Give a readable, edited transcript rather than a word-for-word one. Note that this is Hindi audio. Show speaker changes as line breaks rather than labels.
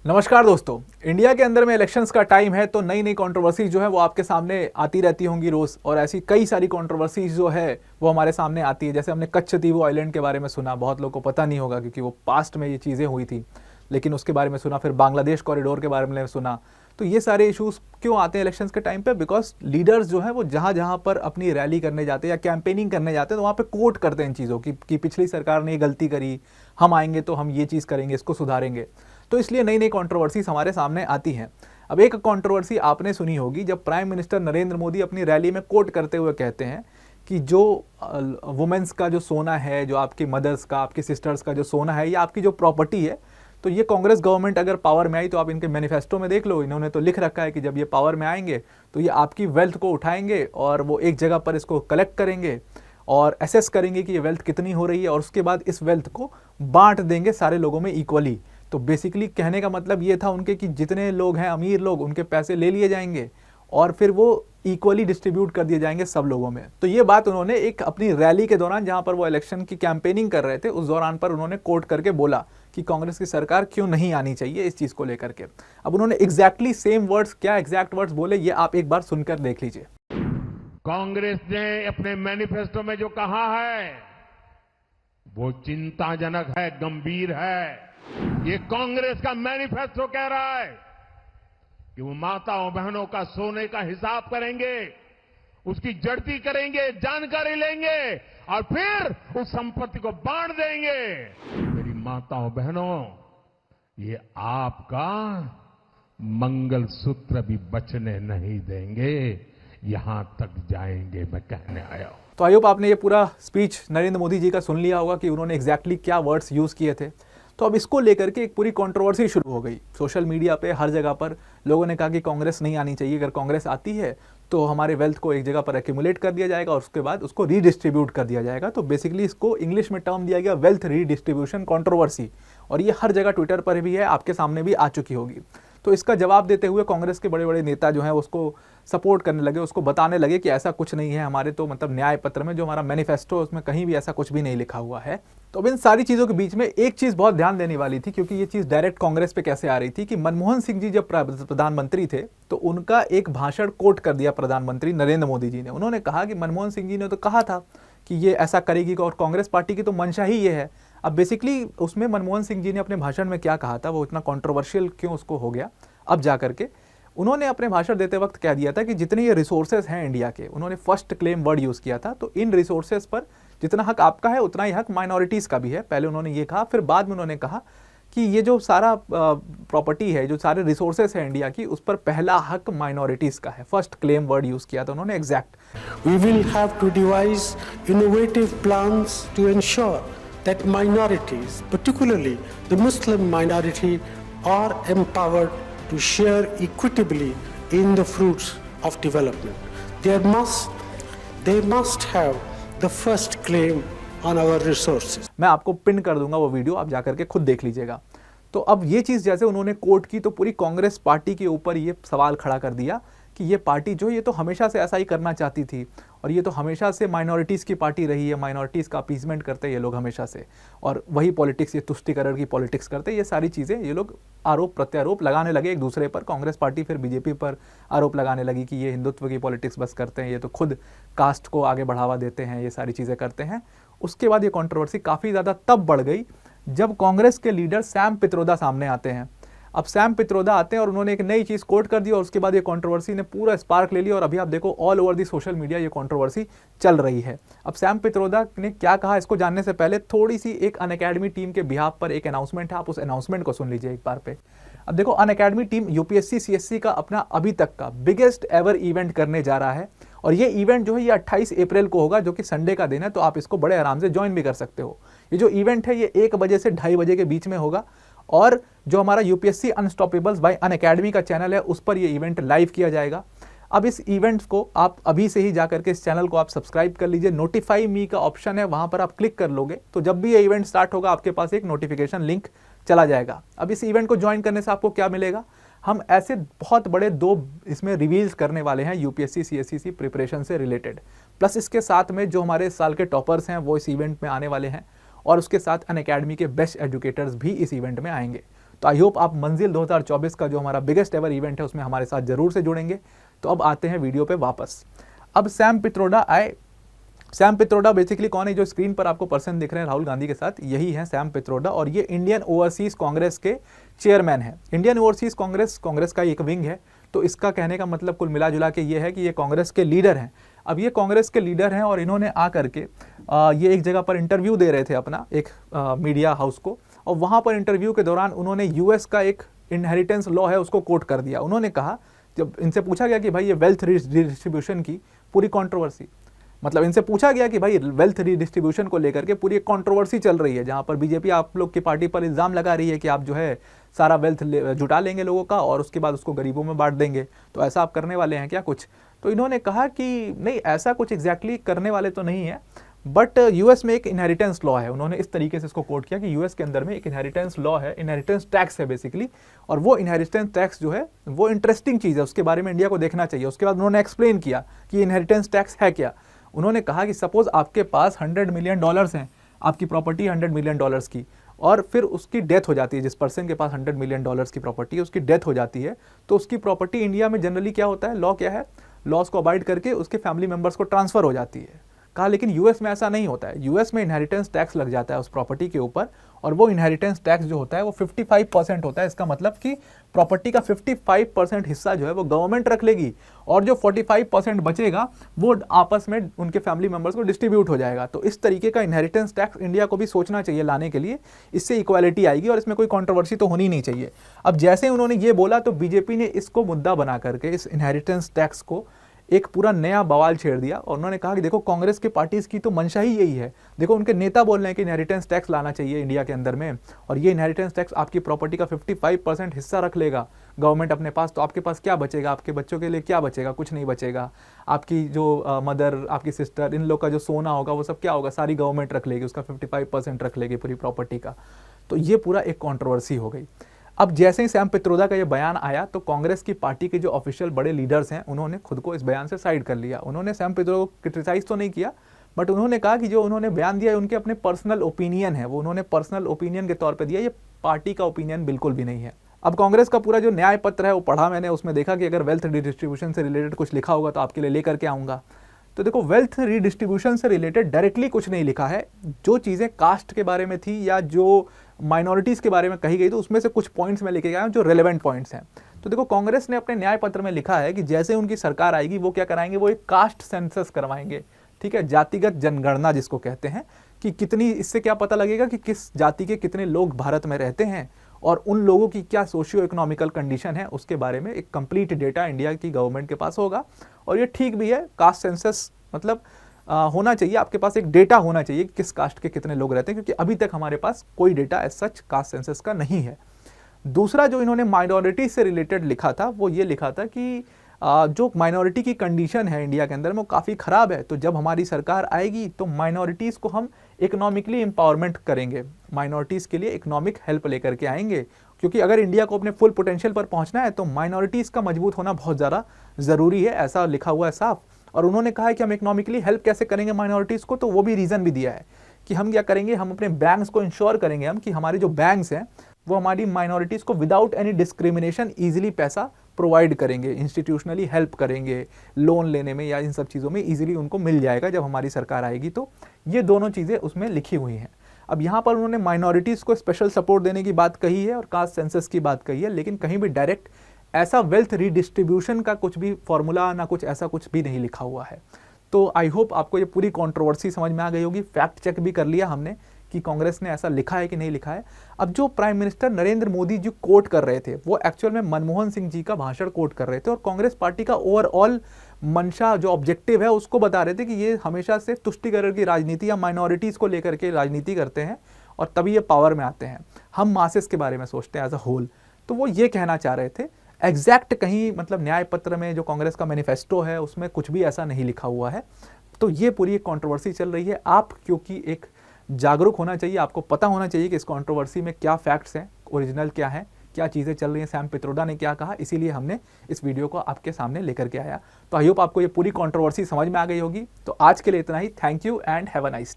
नमस्कार दोस्तों। इंडिया के अंदर में इलेक्शंस का टाइम है तो नई नई कंट्रोवर्सीज जो है वो आपके सामने आती रहती होंगी रोज, और ऐसी कई सारी कंट्रोवर्सीज जो है वो हमारे सामने आती है। जैसे हमने कच्छतीवु आइलैंड के बारे में सुना, बहुत लोगों को पता नहीं होगा क्योंकि वो पास्ट में ये चीज़ें हुई थी, लेकिन उसके बारे में सुना। फिर बांग्लादेश कॉरिडोर के बारे में सुना। तो ये सारे इशूज़ क्यों आते हैं इलेक्शंस के टाइम पे? बिकॉज लीडर्स जो है वो जहाँ जहाँ पर अपनी रैली करने जाते हैं या कैंपेनिंग करने जाते हैं तो वहाँ पे कोट करते हैं इन चीज़ों की पिछली सरकार ने ये गलती करी, हम आएंगे तो हम ये चीज़ करेंगे, इसको सुधारेंगे। तो इसलिए नई नई कंट्रोवर्सीज हमारे सामने आती हैं। अब एक कंट्रोवर्सी आपने सुनी होगी जब प्राइम मिनिस्टर नरेंद्र मोदी अपनी रैली में कोट करते हुए कहते हैं कि जो वुमेन्स का जो सोना है, जो आपकी मदर्स का, आपकी सिस्टर्स का जो सोना है, ये आपकी जो प्रॉपर्टी है, तो ये कांग्रेस गवर्नमेंट अगर पावर में आई तो आप इनके मैनिफेस्टो में देख लो, इन्होंने तो लिख रखा है कि जब ये पावर में आएंगे तो ये आपकी वेल्थ को उठाएंगे और वो एक जगह पर इसको कलेक्ट करेंगे और असेस करेंगे कि ये वेल्थ कितनी हो रही है, और उसके बाद इस वेल्थ को बांट देंगे सारे लोगों में इक्वली। तो बेसिकली कहने का मतलब ये था उनके कि जितने लोग हैं अमीर लोग, उनके पैसे ले लिए जाएंगे और फिर वो इक्वली डिस्ट्रीब्यूट कर दिए जाएंगे सब लोगों में। तो ये बात उन्होंने एक अपनी रैली के दौरान, जहां पर वो इलेक्शन की कैंपेनिंग कर रहे थे, उस दौरान पर उन्होंने कोट करके बोला कि कांग्रेस की सरकार क्यों नहीं आनी चाहिए इस चीज को लेकर के। अब उन्होंने एग्जैक्टली सेम वर्ड्स, क्या एग्जैक्ट वर्ड्स बोले, ये आप एक बार सुनकर देख लीजिए।
कांग्रेस ने अपने मैनिफेस्टो में जो कहा है वो चिंताजनक है, गंभीर है। ये कांग्रेस का मैनिफेस्टो कह रहा है कि वो माताओं बहनों का सोने का हिसाब करेंगे, उसकी जड़ती करेंगे, जानकारी लेंगे और फिर उस संपत्ति को बांट देंगे। मेरी माताओं बहनों, ये आपका मंगलसूत्र भी बचने नहीं देंगे, यहां तक जाएंगे, मैं कहने आया हूं।
तो आई होप आपने ये पूरा स्पीच नरेंद्र मोदी जी का सुन लिया होगा कि उन्होंने एग्जैक्टली क्या वर्ड्स यूज किए थे। तो अब इसको लेकर के एक पूरी कंट्रोवर्सी शुरू हो गई सोशल मीडिया पे, हर जगह पर लोगों ने कहा कि कांग्रेस नहीं आनी चाहिए, अगर कांग्रेस आती है तो हमारे वेल्थ को एक जगह पर एक्यूमुलेट कर दिया जाएगा और उसके बाद उसको रीडिस्ट्रीब्यूट कर दिया जाएगा। तो बेसिकली इसको इंग्लिश में टर्म दिया गया वेल्थ रीडिस्ट्रीब्यूशन कंट्रोवर्सी, और ये हर जगह ट्विटर पर भी है, आपके सामने भी आ चुकी होगी। तो इसका जवाब देते हुए कांग्रेस के बड़े बड़े नेता जो हैं उसको सपोर्ट करने लगे, उसको बताने लगे कि ऐसा कुछ नहीं है, हमारे तो मतलब न्याय पत्र में जो हमारा मैनिफेस्टो है उसमें कहीं भी ऐसा कुछ भी नहीं लिखा हुआ है। तो अब इन सारी चीज़ों के बीच में एक चीज़ बहुत ध्यान देने वाली थी, क्योंकि ये चीज़ डायरेक्ट कांग्रेस पे कैसे आ रही थी कि मनमोहन सिंह जी जब प्रधानमंत्री थे तो उनका एक भाषण कोट कर दिया प्रधानमंत्री नरेंद्र मोदी जी ने। उन्होंने कहा कि मनमोहन सिंह जी ने तो कहा था कि ये ऐसा करेगी और कांग्रेस पार्टी की तो मंशा ही ये है। अब बेसिकली उसमें मनमोहन सिंह जी ने अपने भाषण में क्या कहा था, वो इतना कंट्रोवर्शियल क्यों उसको हो गया, अब जा करके उन्होंने अपने भाषण देते वक्त कह दिया था कि जितने ये रिसोर्सेज हैं इंडिया के, उन्होंने फर्स्ट क्लेम वर्ड यूज़ किया था, तो इन रिसोर्सेज पर जितना हक आपका है उतना ही हक माइनॉरिटीज़ का भी है। पहले उन्होंने ये कहा, फिर बाद में उन्होंने कहा कि ये जो सारा प्रॉपर्टी है, जो सारे रिसोर्सेज है इंडिया की, उस पर पहला हक माइनॉरिटीज़ का है। फर्स्ट क्लेम वर्ड यूज़ किया था उन्होंने exact.
We will have to devise innovative plans to ensure that minorities, particularly the Muslim minority, are empowered to share equitably in the fruits of development. They must have the first claim on our resources.
मैं आपको पिन कर दूंगा वो वीडियो, आप जाकर के खुद देख लीजिएगा। तो अब ये चीज़ जैसे उन्होंने कोट की तो पूरी कांग्रेस पार्टी के ऊपर ये सवाल खड़ा कर दिया कि ये पार्टी जो, ये तो हमेशा से ऐसा ही करना चाहती थी और ये तो हमेशा से माइनॉरिटीज़ की पार्टी रही है, माइनॉरिटीज़ का अपीसमेंट करते हैं ये लोग हमेशा से, और वही पॉलिटिक्स, ये तुष्टिकरण की पॉलिटिक्स करते हैं। ये सारी चीज़ें ये लोग आरोप प्रत्यारोप लगाने लगे एक दूसरे पर। कांग्रेस पार्टी फिर बीजेपी पर आरोप लगाने लगी कि ये हिंदुत्व की पॉलिटिक्स बस करते हैं, ये तो खुद कास्ट को आगे बढ़ावा देते हैं, ये सारी चीज़ें करते हैं। उसके बाद ये कंट्रोवर्सी काफ़ी ज़्यादा तब बढ़ गई जब कांग्रेस के लीडर सैम पित्रोदा सामने आते हैं। अब सैम पित्रोदा आते हैं और उन्होंने एक नई चीज़ कोट कर दी और उसके बाद ये कंट्रोवर्सी ने पूरा स्पार्क ले लिया और अभी आप देखो all over the social media ये कंट्रोवर्सी चल रही है। अब सैम पित्रोदा ने क्या कहा, इसको जानने से पहले थोड़ी सी एक अनअकैडमी टीम के बिहाफ पर एक अनाउंसमेंट है, आप उस अनाउंसमेंट को सुन लीजिए एक बार पे। अब देखो, अनअकैडमी टीम यूपीएससी सीएससी का अपना अभी तक का बिगेस्ट एवर इवेंट करने जा रहा है, और ये इवेंट जो है ये 28 अप्रैल को होगा, जो कि संडे का दिन है, तो आप इसको बड़े आराम से ज्वाइन भी कर सकते हो। ये जो इवेंट है ये 1 बजे से 2:30 बजे के बीच में होगा, और जो हमारा यूपीएससी अनस्टॉपेबल्स बाय अनअकैडमी का चैनल है उस पर ये इवेंट लाइव किया जाएगा। अब इस इवेंट को आप अभी से ही जाकर के इस चैनल को आप सब्सक्राइब कर लीजिए। नोटिफाई मी का ऑप्शन है, वहां पर आप क्लिक कर लोगे तो जब भी ये इवेंट स्टार्ट होगा आपके पास एक नोटिफिकेशन लिंक चला जाएगा। अब इस इवेंट को ज्वाइन करने से आपको क्या मिलेगा, हम ऐसे बहुत बड़े 2 इसमें रिवील्स करने वाले हैं यूपीएससी सीएससी प्रिपरेशन से रिलेटेड, प्लस इसके साथ में जो हमारे इस साल के टॉपर्स हैं वो इस इवेंट में आने वाले हैं, और उसके साथ अनअकैडमी के बेस्ट एजुकेटर्स भी इस इवेंट में आएंगे। तो आई होप आप मंजिल 2024 का जो हमारा बिगेस्ट एवर इवेंट है उसमें हमारे साथ जरूर से जुड़ेंगे। तो अब आते हैं वीडियो पे वापस। अब सैम पित्रोडा आए। सैम पित्रोडा बेसिकली कौन है? जो स्क्रीन पर आपको पर्सन दिख रहे हैं राहुल गांधी के साथ, यही है सैम पित्रोडा, और ये इंडियन ओवरसीज कांग्रेस के चेयरमैन है। इंडियन ओवरसीज कांग्रेस का एक विंग है। तो इसका कहने का मतलब कुल मिला जुला के ये है कि ये कांग्रेस के लीडर हैं। अब ये कांग्रेस के लीडर हैं और इन्होंने आकर के ये एक जगह पर इंटरव्यू दे रहे थे अपना एक मीडिया हाउस को, और वहाँ पर इंटरव्यू के दौरान उन्होंने यूएस का एक इनहेरिटेंस लॉ है उसको कोट कर दिया। उन्होंने कहा, जब इनसे पूछा गया कि भाई ये वेल्थ रिडिस्ट्रीब्यूशन की पूरी कंट्रोवर्सी, मतलब इनसे पूछा गया कि भाई वेल्थ रिडिस्ट्रीब्यूशन को लेकर के पूरी एक कंट्रोवर्सी चल रही है, जहां पर बीजेपी आप लोग की पार्टी पर इल्ज़ाम लगा रही है कि आप जो है सारा वेल्थ जुटा लेंगे लोगों का और उसके बाद उसको गरीबों में बांट देंगे, तो ऐसा आप करने वाले हैं क्या कुछ? तो इन्होंने कहा कि नहीं, ऐसा कुछ एग्जैक्टली करने वाले तो नहीं है, बट यूएस में एक इनहेरिटेंस लॉ है। उन्होंने इस तरीके से इसको कोट किया कि यूएस के अंदर में एक इनहेरिटेंस लॉ है, इनहेरिटेंस टैक्स है बेसिकली, और वो इनहेरिटेंस टैक्स जो है वो इंटरेस्टिंग चीज़ है, उसके बारे में इंडिया को देखना चाहिए। उसके बाद उन्होंने एक्सप्लेन किया कि इनहेरिटेंस टैक्स है क्या। उन्होंने कहा कि सपोज आपके पास $100 मिलियन हैं, आपकी प्रॉपर्टी $100 मिलियन की, और फिर उसकी डेथ हो जाती है, जिस पर्सन के पास $100 मिलियन की प्रॉपर्टी है उसकी डेथ हो जाती है, तो उसकी प्रॉपर्टी इंडिया में जनरली क्या होता है, लॉ क्या है, लॉस को अवॉइड करके उसके फैमिली मेंबर्स को ट्रांसफर हो जाती है। कहा लेकिन यूएस में ऐसा नहीं होता है। यूएस में इनहेरिटेंस टैक्स लग जाता है उस प्रॉपर्टी के ऊपर, और वो इनहेरिटेंस टैक्स जो होता है वो 55% होता है। इसका मतलब कि प्रॉपर्टी का 55% हिस्सा जो है वो गवर्नमेंट रख लेगी, और जो 45% बचेगा वो आपस में उनके फैमिली मेंबर्स को डिस्ट्रीब्यूट हो जाएगा। तो इस तरीके का इनहेरिटेंस टैक्स इंडिया को भी सोचना चाहिए लाने के लिए, इससे इक्वालिटी आएगी और इसमें कोई कंट्रोवर्सी तो होनी नहीं चाहिए। अब जैसे उन्होंने ये बोला तो बीजेपी ने इसको मुद्दा बना करके इस इनहेरिटेंस टैक्स को एक पूरा नया बवाल छेड़ दिया, और उन्होंने कहा कि देखो कांग्रेस के पार्टीज की तो मंशा ही यही है। देखो उनके नेता बोल रहे हैं कि इनहेरिटेंस टैक्स लाना चाहिए इंडिया के अंदर में, और ये इनहेरिटेंस टैक्स आपकी प्रॉपर्टी का 55% हिस्सा रख लेगा गवर्नमेंट अपने पास, तो आपके पास क्या बचेगा? आपके बच्चों के लिए क्या बचेगा? कुछ नहीं बचेगा। आपकी जो मदर, आपकी सिस्टर, इन लोग का जो सोना होगा वो सब क्या होगा? सारी गवर्नमेंट रख लेगी, उसका 55% रख लेगी पूरी प्रॉपर्टी का। तो ये पूरा एक कॉन्ट्रोवर्सी हो गई। अब जैसे ही सैम पित्रोदा का ये बयान आया तो कांग्रेस की पार्टी के जो ऑफिशियल बड़े लीडर्स हैं उन्होंने खुद को इस बयान से साइड कर लिया। उन्होंने सैम पित्रोदा को क्रिटिसाइज तो नहीं किया, बट उन्होंने कहा कि जो उन्होंने बयान दिया है उनके अपने पर्सनल ओपिनियन है, वो उन्होंने पर्सनल ओपिनियन के तौर पर दिया, ये पार्टी का ओपिनियन बिल्कुल भी नहीं है। अब कांग्रेस का पूरा जो न्याय पत्र है वो पढ़ा मैंने, उसमें देखा कि अगर वेल्थ रिडिस्ट्रीब्यूशन से रिलेटेड कुछ लिखा होगा तो आपके लिए लेकर के आऊँगा। तो देखो वेल्थ रिडिस्ट्रीब्यूशन से रिलेटेड डायरेक्टली कुछ नहीं लिखा है। जो चीज़ें कास्ट के बारे में थी या जो माइनॉरिटीज़ के बारे में कही गई तो उसमें से कुछ पॉइंट्स में लेके गया हूं जो रेलेवेंट पॉइंट्स हैं। तो देखो कांग्रेस ने अपने न्याय पत्र में लिखा है कि जैसे उनकी सरकार आएगी वो क्या कराएंगे, वो एक कास्ट सेंसस करवाएंगे, ठीक है, जातिगत जनगणना जिसको कहते हैं, कि कितनी, इससे क्या पता लगेगा कि किस जाति के कितने लोग भारत में रहते हैं और उन लोगों की क्या सोशियो इकोनॉमिकल कंडीशन है, उसके बारे में एक कंप्लीट डेटा इंडिया की गवर्नमेंट के पास होगा। और ये ठीक भी है, कास्ट सेंसस मतलब होना चाहिए, आपके पास एक डेटा होना चाहिए कि किस कास्ट के कितने लोग रहते हैं, क्योंकि अभी तक हमारे पास कोई data as such caste census का नहीं है। दूसरा जो इन्होंने माइनॉरिटी से रिलेटेड लिखा था वो ये लिखा था कि जो माइनॉरिटी की कंडीशन है इंडिया के अंदर में वो काफ़ी ख़राब है, तो जब हमारी सरकार आएगी तो माइनॉरिटीज़ को हम इकोनॉमिकली एम्पावरमेंट करेंगे, माइनॉरिटीज़ के लिए इकोनॉमिक हेल्प लेकर के आएंगे, क्योंकि अगर इंडिया को अपने फुल पोटेंशियल पर पहुंचना है तो माइनॉरिटीज़ का मजबूत होना बहुत ज़्यादा ज़रूरी है, ऐसा लिखा हुआ है साफ। और उन्होंने कहा है कि हम इकोनॉमिकली हेल्प कैसे करेंगे माइनॉरिटीज़ को, तो वो भी रीज़न भी दिया है कि हम क्या करेंगे, हम अपने बैंक्स को इंश्योर करेंगे हम कि हमारे जो बैंक्स हैं वो हमारी माइनॉरिटीज़ को विदाउट एनी डिस्क्रिमिनेशन ईजिली पैसा प्रोवाइड करेंगे, इंस्टीट्यूशनली हेल्प करेंगे, लोन लेने में या इन सब चीज़ों में ईजिली उनको मिल जाएगा जब हमारी सरकार आएगी। तो ये दोनों चीज़ें उसमें लिखी हुई हैं। अब यहाँ पर उन्होंने माइनॉरिटीज़ को स्पेशल सपोर्ट देने की बात कही है और कास्ट सेंसस की बात कही है, लेकिन कहीं भी डायरेक्ट ऐसा वेल्थ रिडिस्ट्रीब्यूशन का कुछ भी फॉर्मूला ना कुछ ऐसा कुछ भी नहीं लिखा हुआ है। तो आई होप आपको ये पूरी कंट्रोवर्सी समझ में आ गई होगी। फैक्ट चेक भी कर लिया हमने कि कांग्रेस ने ऐसा लिखा है कि नहीं लिखा है। अब जो prime minister Narendra Modi ji coat कर रहे थे वो एक्चुअल में मनमोहन सिंह जी का भाषण कोट कर रहे थे, और कांग्रेस पार्टी का ओवरऑल मंशा जो ऑब्जेक्टिव है उसको बता रहे थे कि ये हमेशा से तुष्टिकरण की राजनीति या माइनॉरिटीज़ को लेकर के राजनीति करते हैं और तभी ये पावर में आते हैं, हम मासेस के बारे में सोचते हैं एज अ होल। तो वो ये कहना चाह रहे थे। एग्जैक्ट कहीं मतलब न्याय पत्र में जो कांग्रेस का मैनिफेस्टो है उसमें कुछ भी ऐसा नहीं लिखा हुआ है। तो ये पूरी एक कंट्रोवर्सी चल रही है। आप क्योंकि एक जागरूक होना चाहिए, आपको पता होना चाहिए कि इस कंट्रोवर्सी में क्या फैक्ट्स हैं, ओरिजिनल क्या है, क्या चीज़ें चल रही हैं, सैम पित्रोडा ने क्या कहा, इसीलिए हमने इस वीडियो को आपके सामने लेकर के आया। तो आई होप आपको ये पूरी कंट्रोवर्सी समझ में आ गई होगी। तो आज के लिए इतना ही। Thank you and have a nice day.